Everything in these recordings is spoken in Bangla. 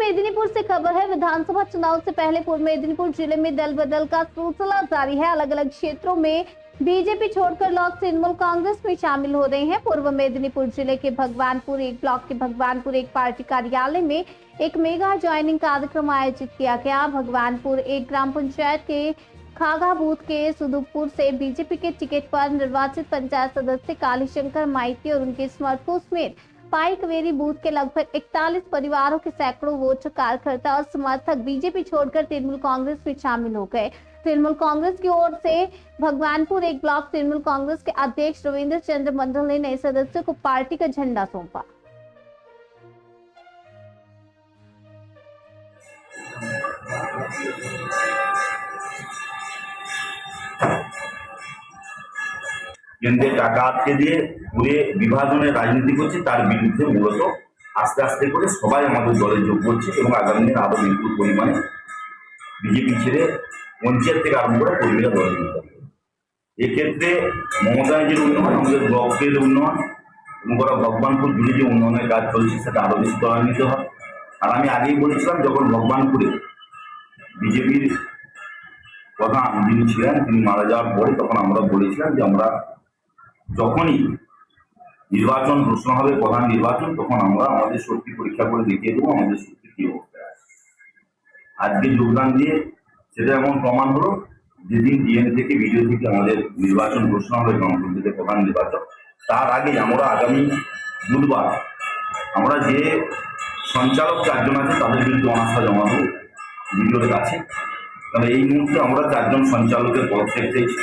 मेदिनीपुर से खबर है। विधानसभा चुनाव से पहले पूर्व मेदिनीपुर जिले में दल बदल का सिलसिला जारी है। अलग अलग क्षेत्रों में बीजेपी छोड़कर लोग तृणमूल कांग्रेस में शामिल हो रहे हैं। पूर्व मेदिनीपुर जिले के भगवानपुर एक ब्लॉक के भगवानपुर एक पार्टी कार्यालय में एक मेगा ज्वाइनिंग कार्यक्रम आयोजित किया गया। भगवानपुर एक ग्राम पंचायत के खागा बूथ के सुदुपुर से बीजेपी के टिकट पर निर्वाचित पंचायत सदस्य कालीशंकर माइती और उनके समर्थकों समेत पाइकवेरी बूथ के लगभग 41 परिवारों के सैकड़ों वोटर कार्यकर्ता और समर्थक बीजेपी छोड़कर तृणमूल कांग्रेस में शामिल हो गए। तृणमूल कांग्रेस की ओर से भगवानपुर एक ब्लॉक तृणमूल कांग्रेस के अध्यक्ष रविंद्र चंद्र मंडल ने नए सदस्यों को पार्टी का झंडा सौंपा। কেন্দ্রে টাকা আটকে দিয়ে ঘুরে বিভাজনের রাজনীতি করছে, তার বিরুদ্ধে মূলত আস্তে আস্তে করে সবাই আমাদের দলে যোগ করছে এবং আগামী দিনে আরো বিপুল পরিমাণে বিজেপি ছেড়ে পঞ্চায়েত থেকে আরম্ভ করে কর্মীরা দলে যোগ করবে। এক্ষেত্রে মমতা ব্যানার্জির উন্নয়ন, আমাদের ব্লকের উন্নয়ন এবং গোটা ভগবানপুর জুড়ে যে উন্নয়নের কাজ চলছে সেটা আরো বেশি ত্বরান্বিত হয়। আর আমি আগেই বলেছিলাম, যখন ভগবানপুরে বিজেপির প্রধান যিনি ছিলেন তিনি মারা যাওয়ার পরে তখন আমরা বলেছিলাম যে আমরা যখনই নির্বাচন ঘোষণা হবে, প্রধান নির্বাচন, তখন আমরা আমাদের শক্তি পরীক্ষা করে দেখিয়ে দেবো আমাদের শক্তি কি অবস্থায় আছে। আজকে যোগদান দিয়ে সেটা এমন প্রমাণ হলো, যেদিন ডিএম থেকে বিজেপি থেকে আমাদের নির্বাচন ঘোষণা হবে গণতন্ত্রকে প্রধান নির্বাচন, তার আগে আমরা আগামী বুধবার আমরা যে সঞ্চালক চারজন আছে তাদের বিরুদ্ধে অনাস্থা জমা দেবো বিডিওর কাছে। কারণ এই মুহূর্তে আমরা চারজন সঞ্চালকের পদত্যাগ চাইছি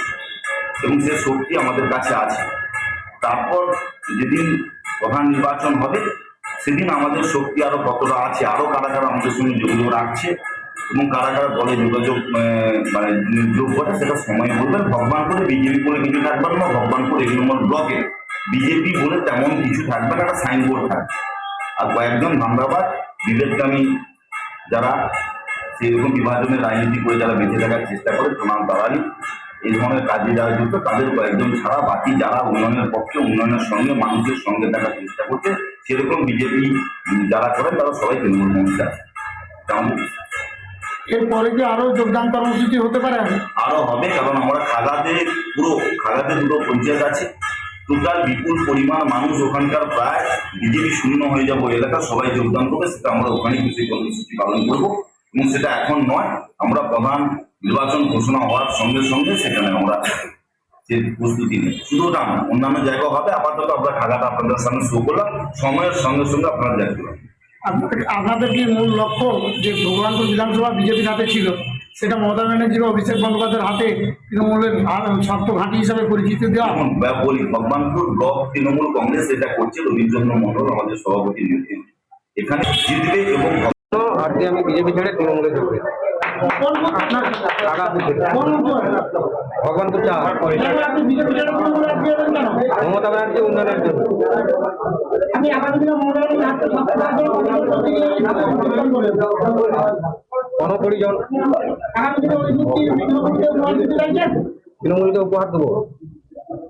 এবং সে শক্তি আমাদের কাছে আছে। তারপর যেদিন প্রধান নির্বাচন হবে সেদিন আমাদের শক্তি আরো কতটা আছে, আরো কারা কারা আমাদের সঙ্গে যোগাযোগ রাখছে এবং কারা কারা দলে যোগাযোগ যোগ করে সেটা সময় বলবে। ভগবানপুরে বিজেপি বলে কিছু থাকবে না, ভগবানপুর 1 নম্বর ব্লকে বিজেপি বলে তেমন কিছু থাকবে না, একটা সাইনবোর্ড থাকবে। আর কয়েকজন ধান্দাবাদ বিবেককামী যারা সেইরকম বিভাজনের রাজনীতি করে যারা বেঁচে থাকার চেষ্টা করে, প্রমাণ দাঁড়ালি এই ধরনের কাজে যারা যুক্ত তাদের কয়েকজন ছাড়া বাকি যারা উন্নয়নের পক্ষে, উন্নয়নের সঙ্গে মানুষের সঙ্গে থাকার চেষ্টা করছে, সেরকম বিজেপি যারা করে তারা সবাই তৃণমূল মঞ্চে আছে। এরপরে কি আরো যোগদান কর্মসূচি হতে পারে? আরো হবে, কারণ আমরা খাগাতে দুটো পঞ্চায়েত আছে, টোটাল বিপুল পরিমাণ মানুষ ওখানকার প্রায় বিজেপি শূন্য হয়ে যাবো এলাকা সবাই যোগদান করবে, সেটা আমরা ওখানে কিছু কর্মসূচি পালন করবো এবং সেটা এখন নয়, আমরা প্রধান নির্বাচন ঘোষণা হওয়ার সঙ্গে সঙ্গে সেখানে আমরা যে প্রস্তুতি নিই। শুধু ওটা না, অন্যান্য জায়গাও হবে। আপাতত আমরা খাগাটা আপনাদের সামনে শো করলাম, সময়ের সঙ্গে সঙ্গে আপনারা দেখতে পাবেন। আপনাদের কি মূল লক্ষ্য যে ভগবানপুর বিধানসভা বিজেপির হাতে ছিল, সেটা মমতা ব্যানার্জির অভিষেক বন্দ্যোপাধ্যায়ের হাতে তৃণমূলের শক্ত ঘাঁটি হিসাবে পরিচিতি দেওয়া? বলি, ভগবানপুর ব্লক তৃণমূল কংগ্রেস এটা করছে, রবীন্দ্রচন্দ্র মন্ডল আমাদের সভাপতির নেতৃত্বে এখানে জিতবে এবং আমি বিজেপি ছেড়ে তৃণমূলে যোগ দিই। ভগবানপুর মমতা ব্যানার্জি উন্নয়নের জন্য। গণপরিজন তৃণমূলকে উপহার দেবো।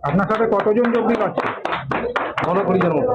আপনার সাথে কতজন যোগ দিন আছে? গণপরিজন মতো